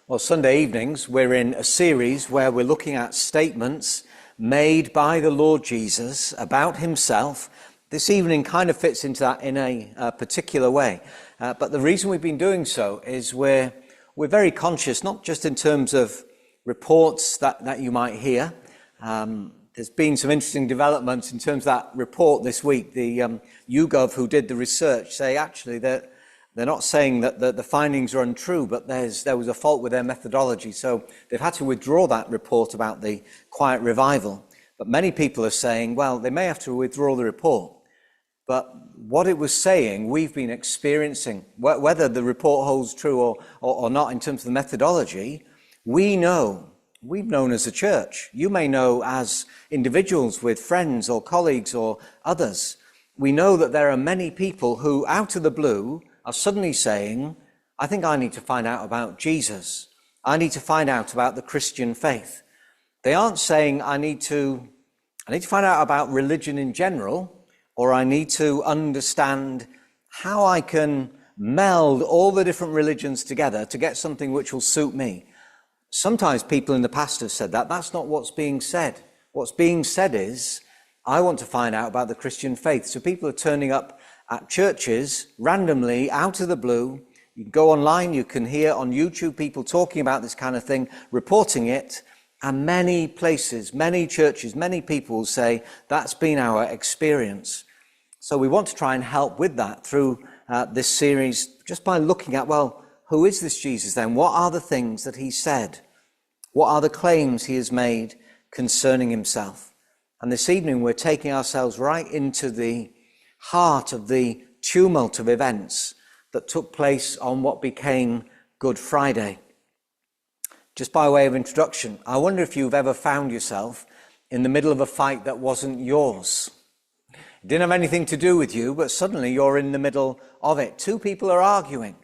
Well, Sunday evenings, we're in a series where we're looking at statements made by the Lord Jesus about himself. This evening kind of fits into that in a particular way. But the reason we've been doing so is we're very conscious, not just in terms of reports that you might hear. There's been some interesting developments in terms of that report this week. The YouGov, who did the research, say actually that they're not saying that the findings are untrue, but there was a fault with their methodology. So they've had to withdraw that report about the quiet revival. But many people are saying, well, they may have to withdraw the report. But what it was saying, we've been experiencing, whether the report holds true or not in terms of the methodology, we've known as a church. You may know as individuals with friends or colleagues or others. We know that there are many people who, out of the blue, are suddenly saying, I think I need to find out about Jesus. I need to find out about the Christian faith. They aren't saying I need to find out about religion in general, or I need to understand how I can meld all the different religions together to get something which will suit me. Sometimes people in the past have said that. That's not what's being said. What's being said is, I want to find out about the Christian faith. So people are turning up at churches randomly out of the blue. You can go online, you can hear on YouTube people talking about this kind of thing, reporting it, and many places, many churches, many people say that's been our experience. So we want to try and help with that through this series, just by looking at, well, who is this Jesus then? What are the things that he said? What are the claims he has made concerning himself? And this evening we're taking ourselves right into the heart of the tumult of events that took place on what became Good Friday. Just by way of introduction, I wonder if you've ever found yourself in the middle of a fight that wasn't yours. It didn't have anything to do with you, but suddenly you're in the middle of it. Two people are arguing,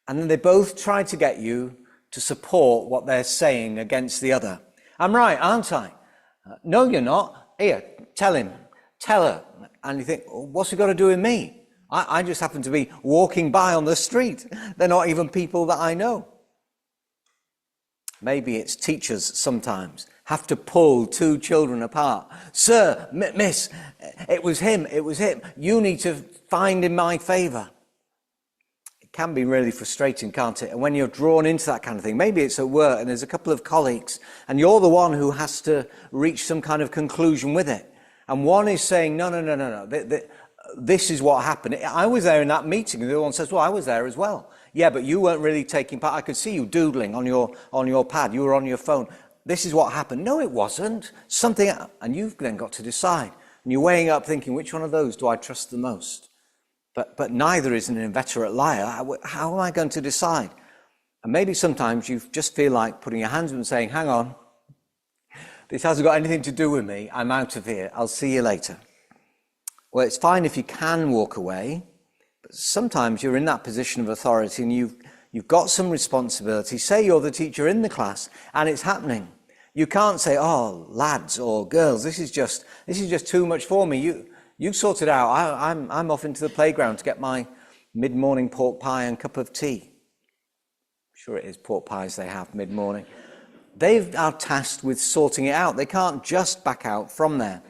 and then they both try to get you to support what they're saying against the other. I'm right, aren't I? No, you're not. Here, tell him, tell her. And you think, well, what's it got to do with me? I just happen to be walking by on the street. They're not even people that I know. Maybe it's teachers sometimes have to pull two children apart. Sir, miss, it was him. You need to find in my favour. It can be really frustrating, can't it? And when you're drawn into that kind of thing, maybe it's at work and there's a couple of colleagues and you're the one who has to reach some kind of conclusion with it. And one is saying, no, this is what happened. I was there in that meeting. And the other one says, well, I was there as well. Yeah, but you weren't really taking part. I could see you doodling on your pad. You were on your phone. This is what happened. No, it wasn't. Something, and you've then got to decide. And you're weighing up thinking, which one of those do I trust the most? But neither is an inveterate liar. How am I going to decide? And maybe sometimes you just feel like putting your hands up and saying, hang on. This hasn't got anything to do with me. I'm out of here. I'll see you later. Well, it's fine if you can walk away, but sometimes you're in that position of authority and you've got some responsibility. Say you're the teacher in the class and it's happening. You can't say, oh, lads or girls, this is just too much for me. You sort it out. I'm off into the playground to get my mid-morning pork pie and cup of tea. I'm sure it is pork pies they have mid-morning. They are tasked with sorting it out. They can't just back out from there.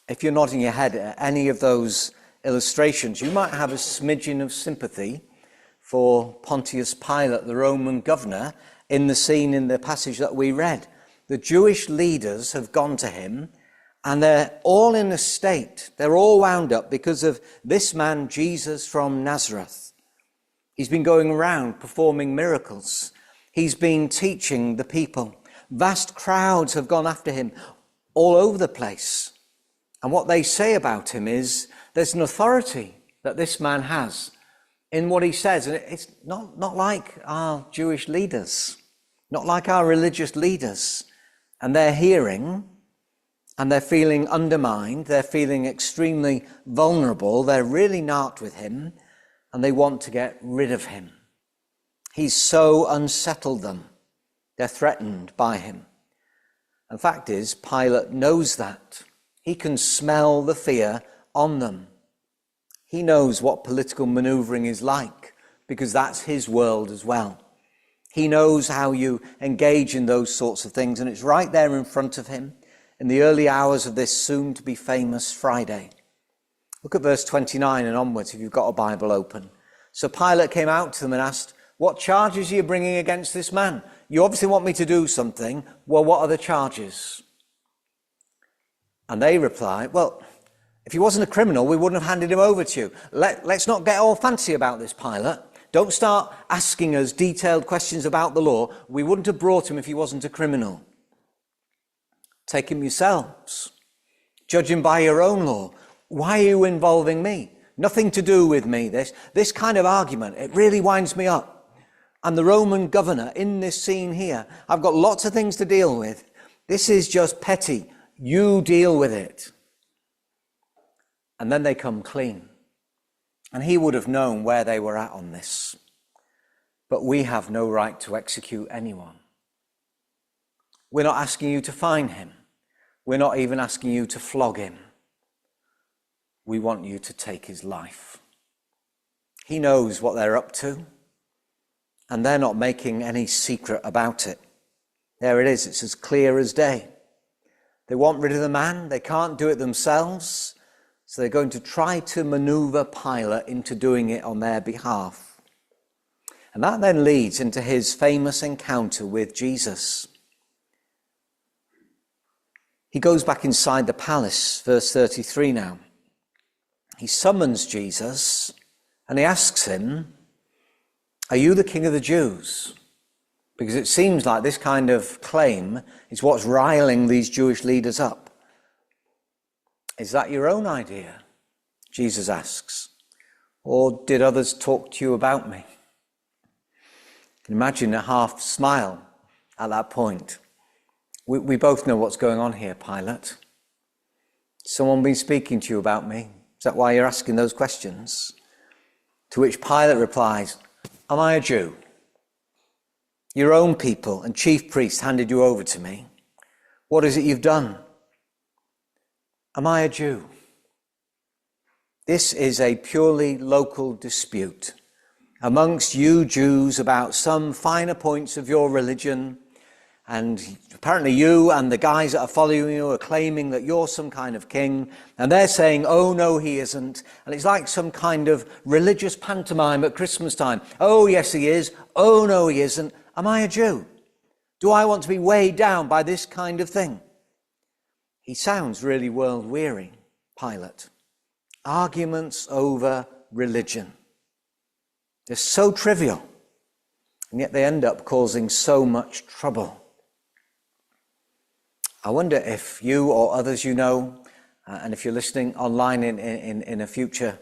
If you're nodding your head at any of those illustrations, you might have a smidgen of sympathy for Pontius Pilate, the Roman governor, in the scene in the passage that we read. The Jewish leaders have gone to him, and they're all in a state. They're all wound up because of this man, Jesus from Nazareth. He's been going around performing miracles. He's been teaching the people. Vast crowds have gone after him all over the place. And what they say about him is there's an authority that this man has in what he says. And it's not like our Jewish leaders, not like our religious leaders. And they're hearing and they're feeling undermined. They're feeling extremely vulnerable. They're really narked with him and they want to get rid of him. He's so unsettled them. They're threatened by him. And the fact is, Pilate knows that. He can smell the fear on them. He knows what political maneuvering is like because that's his world as well. He knows how you engage in those sorts of things, and it's right there in front of him in the early hours of this soon-to-be famous Friday. Look at verse 29 and onwards if you've got a Bible open. So Pilate came out to them and asked, "What charges are you bringing against this man? You obviously want me to do something. Well, what are the charges?" And they replied, "Well, if he wasn't a criminal, we wouldn't have handed him over to you. Let's not get all fancy about this, Pilate. Don't start asking us detailed questions about the law. We wouldn't have brought him if he wasn't a criminal. Take him yourselves. Judge him by your own law. Why are you involving me? Nothing to do with me, this kind of argument. It really winds me up. I'm the Roman governor in this scene here. I've got lots of things to deal with. This is just petty. You deal with it." And then they come clean. And he would have known where they were at on this. But we have no right to execute anyone. We're not asking you to fine him. We're not even asking you to flog him. We want you to take his life. He knows what they're up to, and they're not making any secret about it. There it is. It's as clear as day. They want rid of the man. They can't do it themselves. So they're going to try to maneuver Pilate into doing it on their behalf. And that then leads into his famous encounter with Jesus. He goes back inside the palace, verse 33 now. He summons Jesus and he asks him, "Are you the King of the Jews?" Because it seems like this kind of claim is what's riling these Jewish leaders up. "Is that your own idea?" Jesus asks. "Or did others talk to you about me?" You can imagine a half smile at that point. We both know what's going on here, Pilate. Someone been speaking to you about me? Is that why you're asking those questions? To which Pilate replies, "Am I a Jew? Your own people and chief priests handed you over to me. What is it you've done? Am I a Jew?" This is a purely local dispute amongst you Jews about some finer points of your religion. And apparently you and the guys that are following you are claiming that you're some kind of king. And they're saying, "Oh, no, he isn't." And it's like some kind of religious pantomime at Christmas time. "Oh, yes, he is. Oh, no, he isn't. Am I a Jew? Do I want to be weighed down by this kind of thing?" He sounds really world-weary, Pilate. Arguments over religion. They're so trivial, and yet they end up causing so much trouble. I wonder if you or others you know, and if you're listening online in a future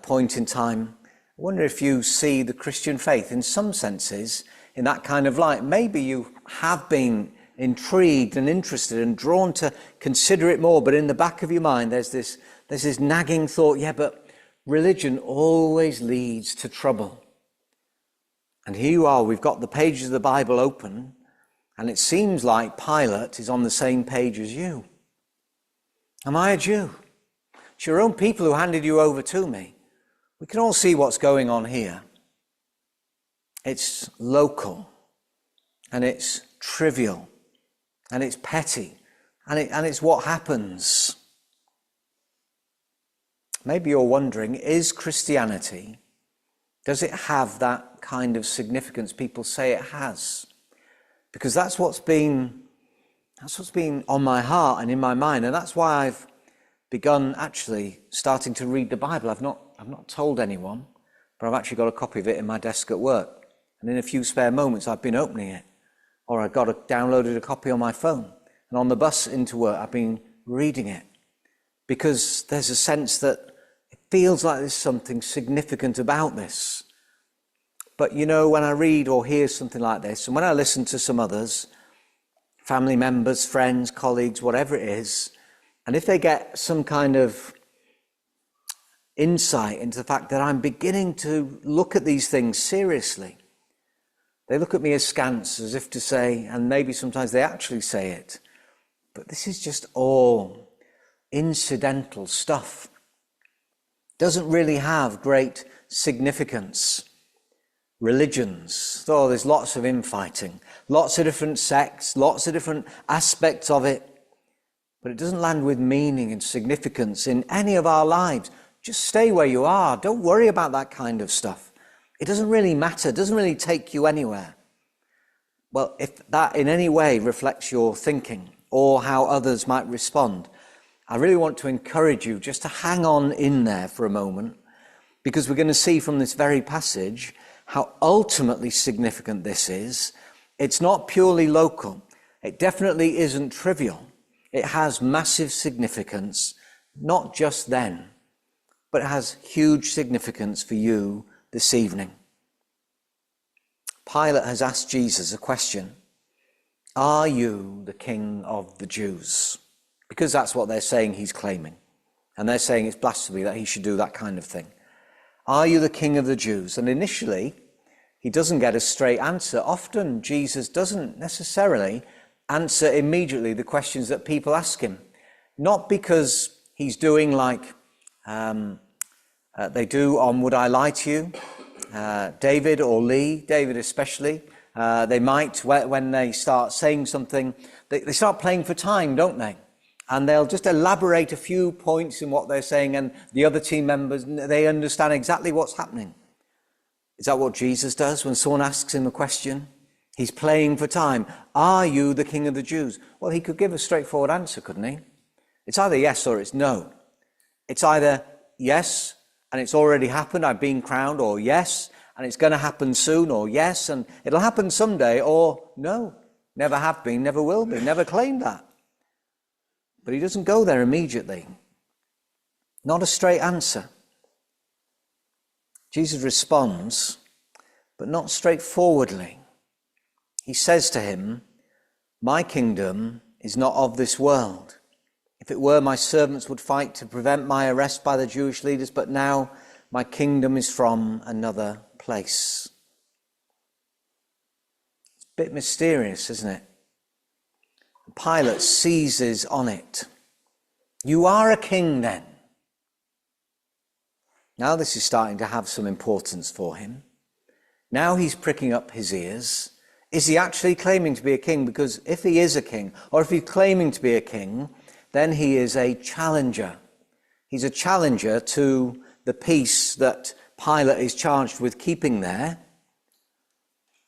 point in time, I wonder if you see the Christian faith in some senses in that kind of light. Maybe you have been intrigued and interested and drawn to consider it more, but in the back of your mind there's this nagging thought, "Yeah, but religion always leads to trouble." And here you are, we've got the pages of the Bible open, and it seems like Pilate is on the same page as you. Am I a Jew? It's your own people who handed you over to me. We can all see what's going on here. It's local, and it's trivial, and it's petty, and it's what happens. Maybe you're wondering, is Christianity, does it have that kind of significance people say it has? Because that's what's been on my heart and in my mind, and that's why I've begun actually starting to read the Bible. I've not told anyone, but I've actually got a copy of it in my desk at work. And in a few spare moments, I've been opening it, or I've downloaded a copy on my phone. And on the bus into work, I've been reading it, because there's a sense that it feels like there's something significant about this. But you know, when I read or hear something like this, and when I listen to some others, family members, friends, colleagues, whatever it is, and if they get some kind of insight into the fact that I'm beginning to look at these things seriously, they look at me askance, as if to say, and maybe sometimes they actually say it, but this is just all incidental stuff. Doesn't really have great significance. religions. Oh, there's lots of infighting, lots of different sects, lots of different aspects of it. But it doesn't land with meaning and significance in any of our lives. Just stay where you are. Don't worry about that kind of stuff. It doesn't really matter. It doesn't really take you anywhere. Well, if that in any way reflects your thinking or how others might respond, I really want to encourage you just to hang on in there for a moment, because we're going to see from this very passage how ultimately significant this is. It's not purely local. It definitely isn't trivial. It has massive significance, not just then, but it has huge significance for you this evening. Pilate has asked Jesus a question. Are you the King of the Jews? Because that's what they're saying he's claiming. And they're saying it's blasphemy that he should do that kind of thing. Are you the King of the Jews? And initially, he doesn't get a straight answer. Often, Jesus doesn't necessarily answer immediately the questions that people ask him. Not because he's doing like they do on Would I Lie to You? David or Lee, David especially. They might, when they start saying something, they start playing for time, don't they? And they'll just elaborate a few points in what they're saying, and the other team members, they understand exactly what's happening. Is that what Jesus does when someone asks him a question? He's playing for time. Are you the King of the Jews? Well, he could give a straightforward answer, couldn't he? It's either yes or it's no. It's either yes, and it's already happened, I've been crowned, or yes, and it's going to happen soon, or yes, and it'll happen someday, or no, never have been, never will be, never claimed that. But he doesn't go there immediately. Not a straight answer. Jesus responds, but not straightforwardly. He says to him, my kingdom is not of this world. If it were, my servants would fight to prevent my arrest by the Jewish leaders, but now my kingdom is from another place. It's a bit mysterious, isn't it? Pilate seizes on it. You are a king then. Now this is starting to have some importance for him. Now he's pricking up his ears. Is he actually claiming to be a king? Because if he is a king, or if he's claiming to be a king, then he is a challenger. He's a challenger to the peace that Pilate is charged with keeping there.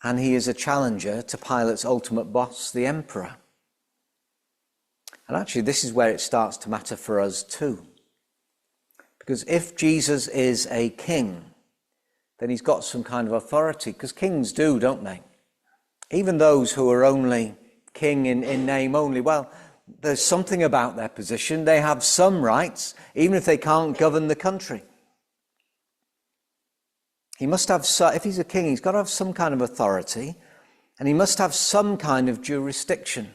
And he is a challenger to Pilate's ultimate boss, the emperor. And actually, this is where it starts to matter for us too. Because if Jesus is a king, then he's got some kind of authority. Because kings do, don't they? Even those who are only king in name only, well, there's something about their position. They have some rights, even if they can't govern the country. He must have, if he's a king, he's got to have some kind of authority, and he must have some kind of jurisdiction.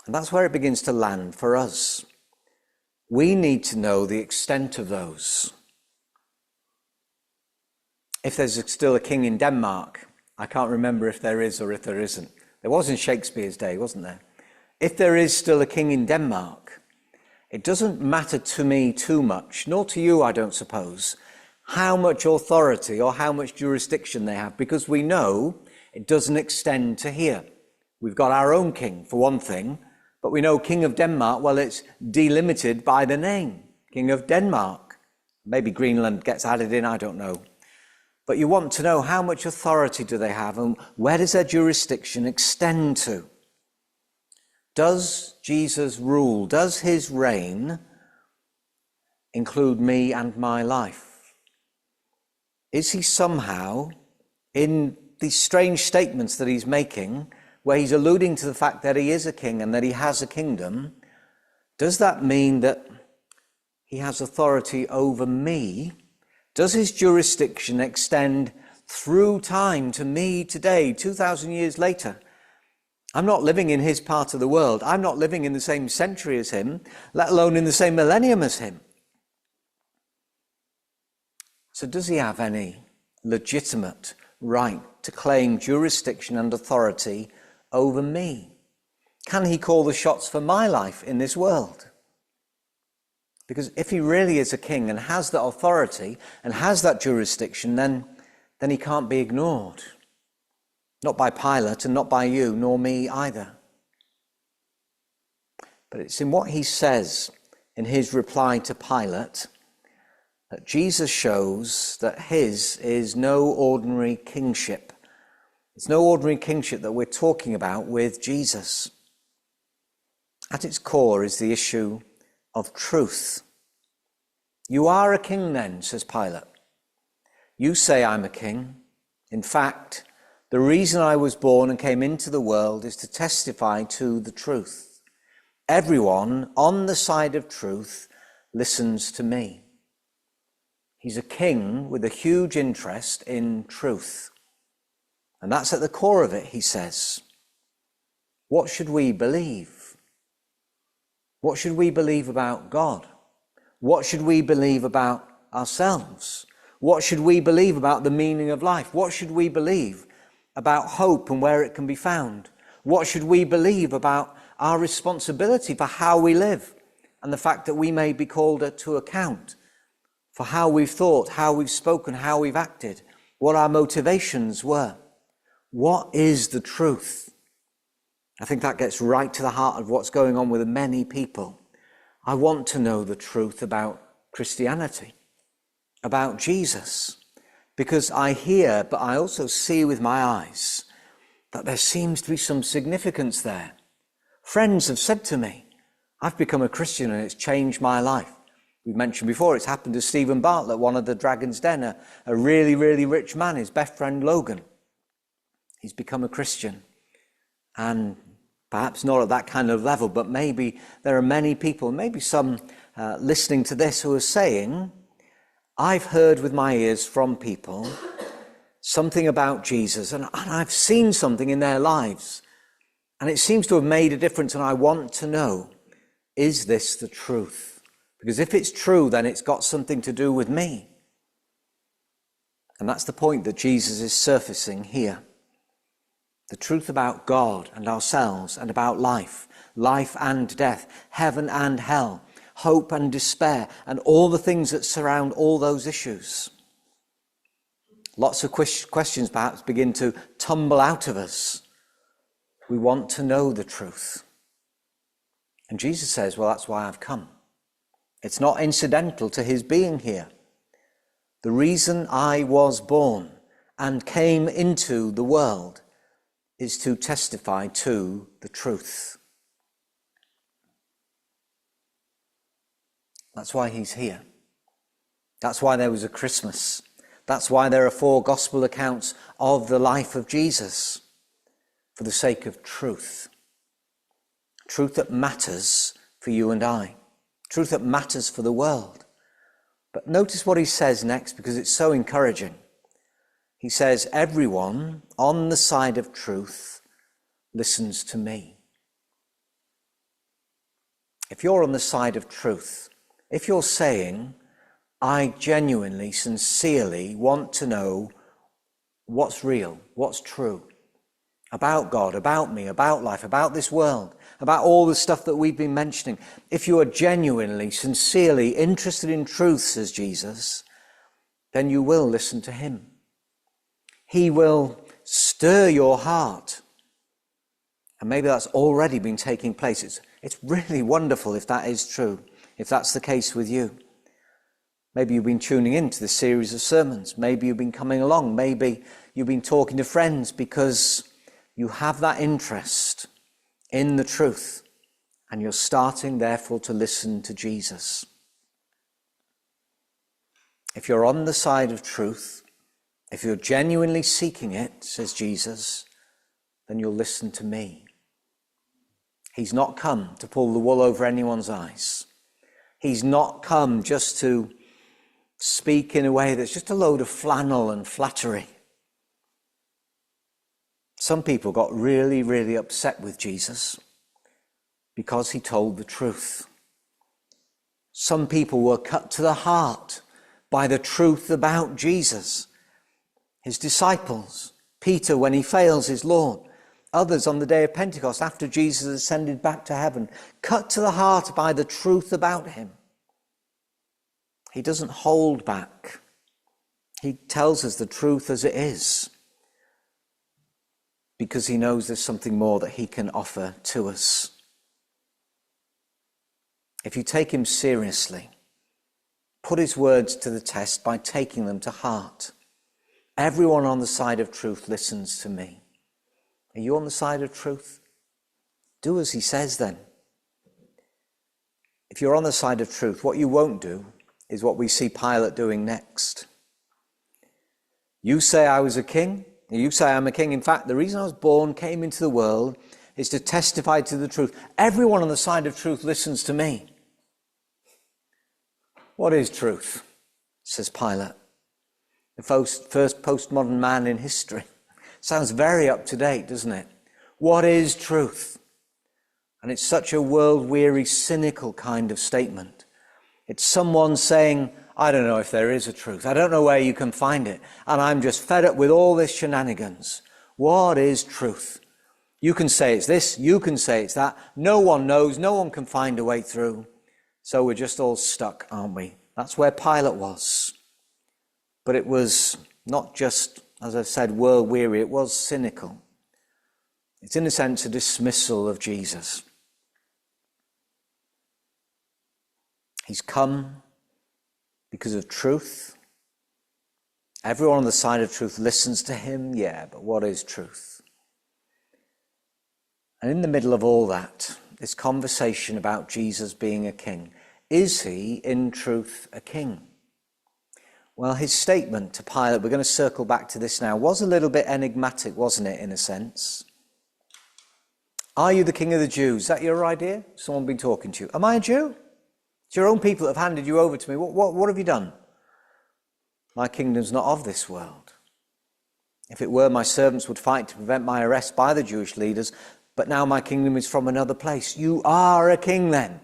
And that's where it begins to land for us. We need to know the extent of those. If there's still a king in Denmark, I can't remember if there is or if there isn't. There was in Shakespeare's day, wasn't there? If there is still a king in Denmark, it doesn't matter to me too much, nor to you, I don't suppose, how much authority or how much jurisdiction they have, because we know it doesn't extend to here. We've got our own king, for one thing, but we know King of Denmark, well, it's delimited by the name, King of Denmark. Maybe Greenland gets added in, I don't know. But you want to know how much authority do they have and where does their jurisdiction extend to? Does Jesus rule? Does his reign include me and my life? Is he somehow, in these strange statements that he's making, where he's alluding to the fact that he is a king and that he has a kingdom, does that mean that he has authority over me? Does his jurisdiction extend through time to me today, 2,000 years later? I'm not living in his part of the world. I'm not living in the same century as him, let alone in the same millennium as him. So does he have any legitimate right to claim jurisdiction and authority over me? Can he call the shots for my life in this world? Because if he really is a king and has that authority and has that jurisdiction, then then he can't be ignored. Not by Pilate and not by you, nor me either. But it's in what he says in his reply to Pilate that Jesus shows that his is no ordinary kingship. It's no ordinary kingship that we're talking about with Jesus. At its core is the issue of truth. You are a king then, says Pilate. You say I'm a king. In fact, the reason I was born and came into the world is to testify to the truth. Everyone on the side of truth listens to me. He's a king with a huge interest in truth. And that's at the core of it, he says. What should we believe? What should we believe about God? What should we believe about ourselves? What should we believe about the meaning of life? What should we believe about hope and where it can be found? What should we believe about our responsibility for how we live and the fact that we may be called to account for how we've thought, how we've spoken, how we've acted, what our motivations were? What is the truth? I think that gets right to the heart of what's going on with many people. I want to know the truth about Christianity, about Jesus, because I hear, but I also see with my eyes that there seems to be some significance there. Friends have said to me, I've become a Christian and it's changed my life. We've mentioned before, it's happened to Stephen Bartlett, one of the Dragon's Den, a really, really rich man, his best friend Logan. He's become a Christian. And perhaps not at that kind of level, but maybe there are many people, maybe some listening to this who are saying, I've heard with my ears from people something about Jesus, and I've seen something in their lives, and it seems to have made a difference, and I want to know, is this the truth? Because if it's true, then it's got something to do with me. And that's the point that Jesus is surfacing here. The truth about God and ourselves and about life, life and death, heaven and hell, hope and despair, and all the things that surround all those issues. Lots of questions perhaps begin to tumble out of us. We want to know the truth. And Jesus says, well, that's why I've come. It's not incidental to his being here. The reason I was born and came into the world is to testify to the truth. That's why he's here. That's why there was a Christmas. That's why there are 4 gospel accounts of the life of Jesus, for the sake of truth. Truth that matters for you and I. Truth that matters for the world. But notice what he says next, because it's so encouraging. He says, everyone on the side of truth listens to me. If you're on the side of truth, if you're saying, I genuinely, sincerely want to know what's real, what's true, about God, about me, about life, about this world, about all the stuff that we've been mentioning. If you are genuinely, sincerely interested in truth, says Jesus, then you will listen to him. He will stir your heart. And maybe that's already been taking place. It's really wonderful if that is true, if that's the case with you. Maybe you've been tuning into this series of sermons. Maybe you've been coming along. Maybe you've been talking to friends because you have that interest in the truth, and you're starting, therefore, to listen to Jesus. If you're on the side of truth, if you're genuinely seeking it, says Jesus, then you'll listen to me. He's not come to pull the wool over anyone's eyes. He's not come just to speak in a way that's just a load of flannel and flattery. Some people got really, really upset with Jesus because he told the truth. Some people were cut to the heart by the truth about Jesus. His disciples, Peter when he fails his Lord, others on the day of Pentecost after Jesus ascended back to heaven, cut to the heart by the truth about him. He doesn't hold back. He tells us the truth as it is, because he knows there's something more that he can offer to us. If you take him seriously, put his words to the test by taking them to heart. Everyone on the side of truth listens to me. Are you on the side of truth? Do as he says then. If you're on the side of truth, what you won't do is what we see Pilate doing next. You say I was a king. You say I'm a king. In fact, the reason I was born, came into the world, is to testify to the truth. Everyone on the side of truth listens to me. What is truth? Says Pilate. The first postmodern man in history. Sounds very up to date, doesn't it? What is truth? And it's such a world-weary, cynical kind of statement. It's someone saying, I don't know if there is a truth. I don't know where you can find it. And I'm just fed up with all this shenanigans. What is truth? You can say it's this, you can say it's that. No one knows, no one can find a way through. So we're just all stuck, aren't we? That's where Pilate was. But it was not just, as I've said, world-weary, it was cynical. It's in a sense a dismissal of Jesus. He's come because of truth. Everyone on the side of truth listens to him, yeah, but what is truth? And in the middle of all that, this conversation about Jesus being a king, is he in truth a king? Well, his statement to Pilate, we're going to circle back to this now, was a little bit enigmatic, wasn't it, in a sense? Are you the king of the Jews? Is that your idea? Someone been talking to you. Am I a Jew? It's your own people that have handed you over to me. What have you done? My kingdom's not of this world. If it were, my servants would fight to prevent my arrest by the Jewish leaders, but now my kingdom is from another place. You are a king then.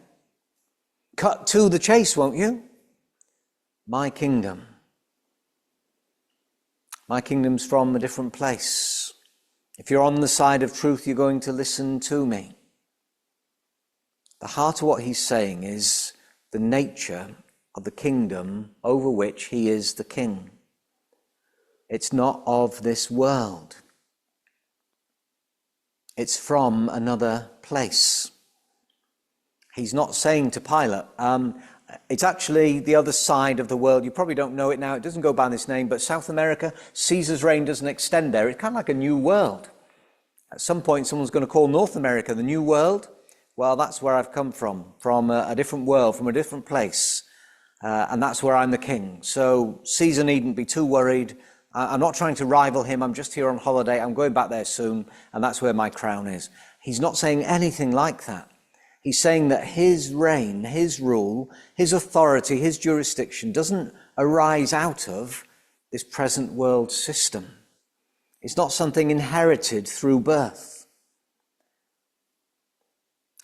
Cut to the chase, won't you? My kingdom's from a different place. If you're on the side of truth, you're going to listen to me. The heart of what he's saying is the nature of the kingdom over which he is the king. It's not of this world. It's from another place. He's not saying to Pilate, it's actually the other side of the world. You probably don't know it now. It doesn't go by this name, but South America, Caesar's reign doesn't extend there. It's kind of like a new world. At some point, someone's going to call North America the new world. Well, that's where I've come from a different world, from a different place. And that's where I'm the king. So Caesar needn't be too worried. I'm not trying to rival him. I'm just here on holiday. I'm going back there soon. And that's where my crown is. He's not saying anything like that. He's saying that his reign, his rule, his authority, his jurisdiction doesn't arise out of this present world system. It's not something inherited through birth.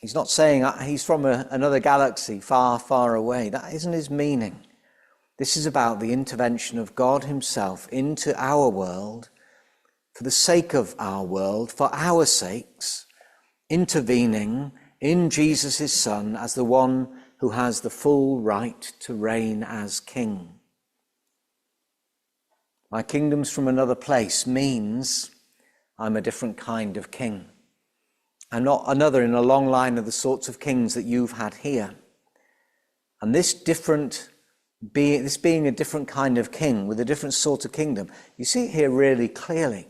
He's not saying he's from another galaxy far, far away. That isn't his meaning. This is about the intervention of God himself into our world, for the sake of our world, for our sakes, intervening in Jesus, his Son, as the one who has the full right to reign as king. My kingdom's from another place means I'm a different kind of king. I'm not another in a long line of the sorts of kings that you've had here. And this being a different kind of king with a different sort of kingdom, you see it here really clearly.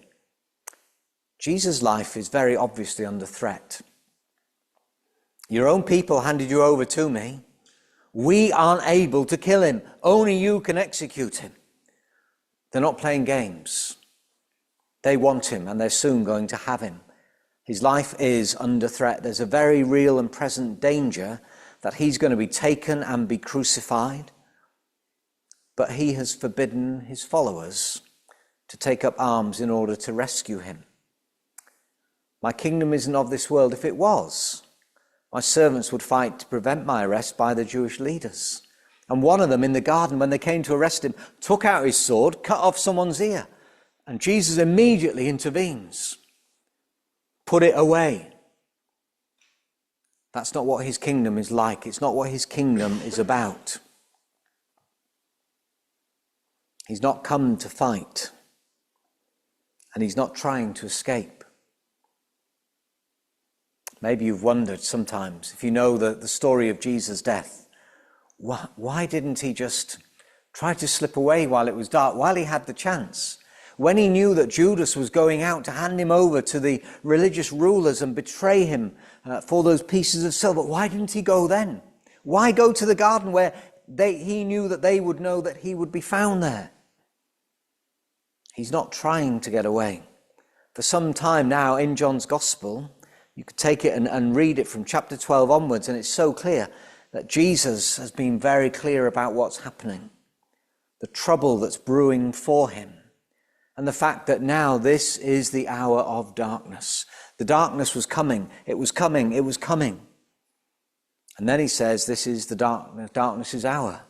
Jesus' life is very obviously under threat. Your own people handed you over to me. We aren't able to kill him. Only you can execute him. They're not playing games. They want him, and they're soon going to have him. His life is under threat. There's a very real and present danger that he's going to be taken and be crucified. But he has forbidden his followers to take up arms in order to rescue him. My kingdom isn't of this world. If it was, my servants would fight to prevent my arrest by the Jewish leaders. And one of them in the garden, when they came to arrest him, took out his sword, cut off someone's ear. And Jesus immediately intervenes. Put it away. That's not what his kingdom is like. It's not what his kingdom is about. He's not come to fight, and he's not trying to escape. Maybe you've wondered sometimes, if you know the story of Jesus' death, why didn't he just try to slip away while it was dark, while he had the chance? When he knew that Judas was going out to hand him over to the religious rulers and betray him for those pieces of silver, why didn't he go then? Why go to the garden where he knew that they would know that he would be found there? He's not trying to get away. For some time now in John's Gospel, you could take it and read it from chapter 12 onwards, and it's so clear that Jesus has been very clear about what's happening, the trouble that's brewing for him, and the fact that now this is the hour of darkness. The darkness was coming, it was coming, it was coming. And then he says, this is the darkness' hour.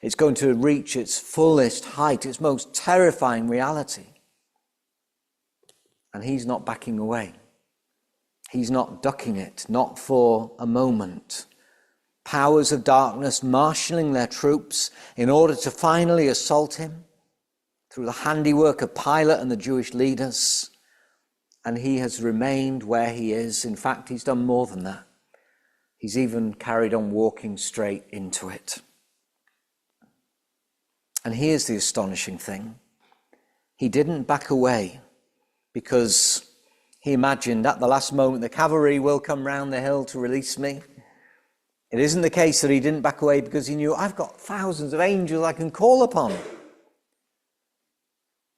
It's going to reach its fullest height, its most terrifying reality. And he's not backing away. He's not ducking it, not for a moment. Powers of darkness marshalling their troops in order to finally assault him through the handiwork of Pilate and the Jewish leaders. And he has remained where he is. In fact, he's done more than that. He's even carried on walking straight into it. And here's the astonishing thing. He didn't back away because he imagined at the last moment the cavalry will come round the hill to release me. It isn't the case that he didn't back away because he knew, I've got thousands of angels I can call upon.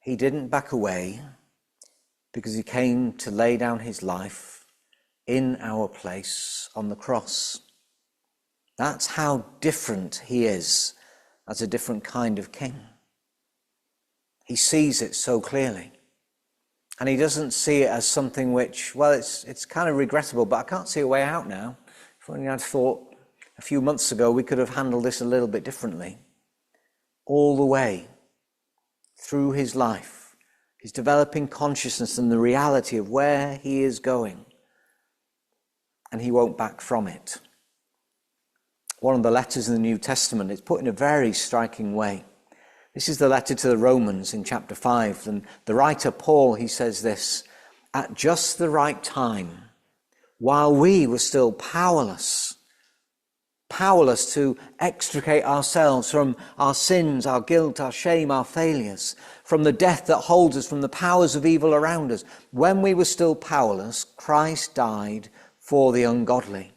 He didn't back away because he came to lay down his life in our place on the cross. That's how different he is as a different kind of king. He sees it so clearly. And he doesn't see it as something which, well, it's kind of regrettable, but I can't see a way out now. If only I'd thought a few months ago we could have handled this a little bit differently. All the way through his life, he's developing consciousness and the reality of where he is going. And he won't back from it. One of the letters in the New Testament is put in a very striking way. This is the letter to the Romans in chapter 5. And the writer Paul, he says this, at just the right time, while we were still powerless to extricate ourselves from our sins, our guilt, our shame, our failures, from the death that holds us, from the powers of evil around us. When we were still powerless, Christ died for the ungodly.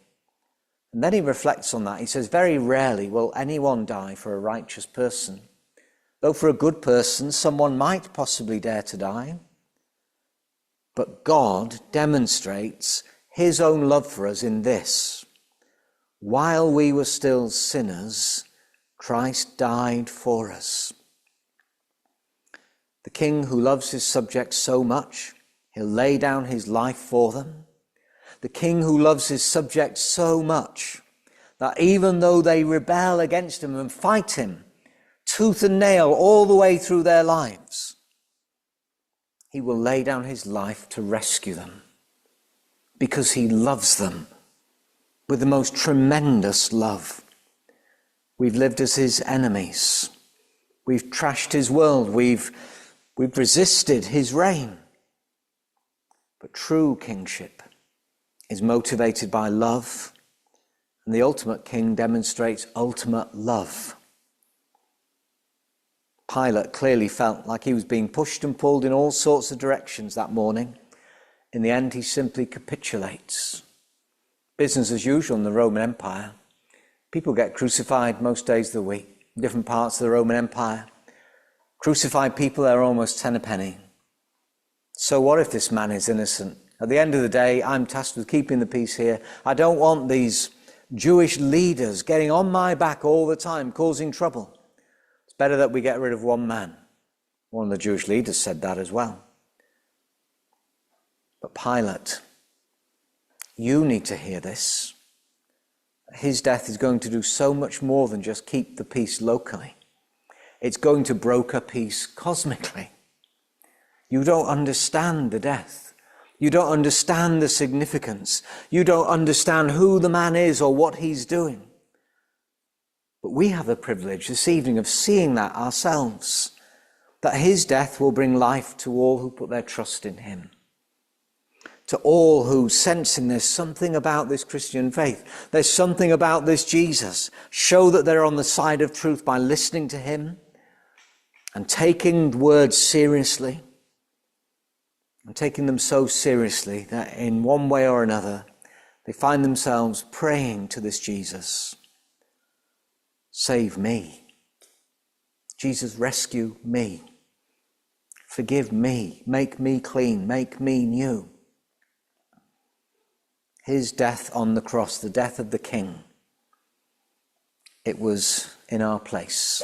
And then he reflects on that. He says, very rarely will anyone die for a righteous person. Though for a good person, someone might possibly dare to die. But God demonstrates his own love for us in this. While we were still sinners, Christ died for us. The king who loves his subjects so much, he'll lay down his life for them. The king who loves his subjects so much that even though they rebel against him and fight him tooth and nail all the way through their lives, he will lay down his life to rescue them because he loves them with the most tremendous love. We've lived as his enemies. We've trashed his world. We've resisted his reign. But true kingship is motivated by love, and the ultimate king demonstrates ultimate love. Pilate clearly felt like he was being pushed and pulled in all sorts of directions that morning. In the end, he simply capitulates. Business as usual in the Roman Empire. People get crucified most days of the week, different parts of the Roman Empire. Crucified people, they're almost 10 a penny. So what if this man is innocent? At the end of the day, I'm tasked with keeping the peace here. I don't want these Jewish leaders getting on my back all the time, causing trouble. It's better that we get rid of one man. One of the Jewish leaders said that as well. But Pilate, you need to hear this. His death is going to do so much more than just keep the peace locally. It's going to broker peace cosmically. You don't understand the death. You don't understand the significance. You don't understand who the man is or what he's doing. But we have the privilege this evening of seeing that ourselves. that his death will bring life to all who put their trust in him. To all who sensing there's something about this Christian faith, there's something about this Jesus, show that they're on the side of truth by listening to him and taking words seriously, and taking them so seriously that in one way or another they find themselves praying to this Jesus, save me. Jesus, rescue me. Forgive me. Make me clean. Make me new. His death on the cross, the death of the King, it was in our place.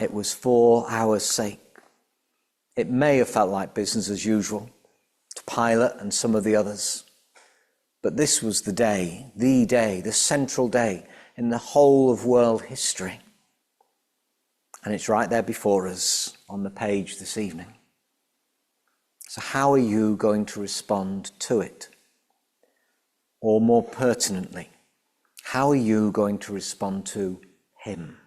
It was for our sake. It may have felt like business as usual to Pilate and some of the others, but this was the day, the central day in the whole of world history. And it's right there before us on the page this evening. So how are you going to respond to it? Or more pertinently, how are you going to respond to him?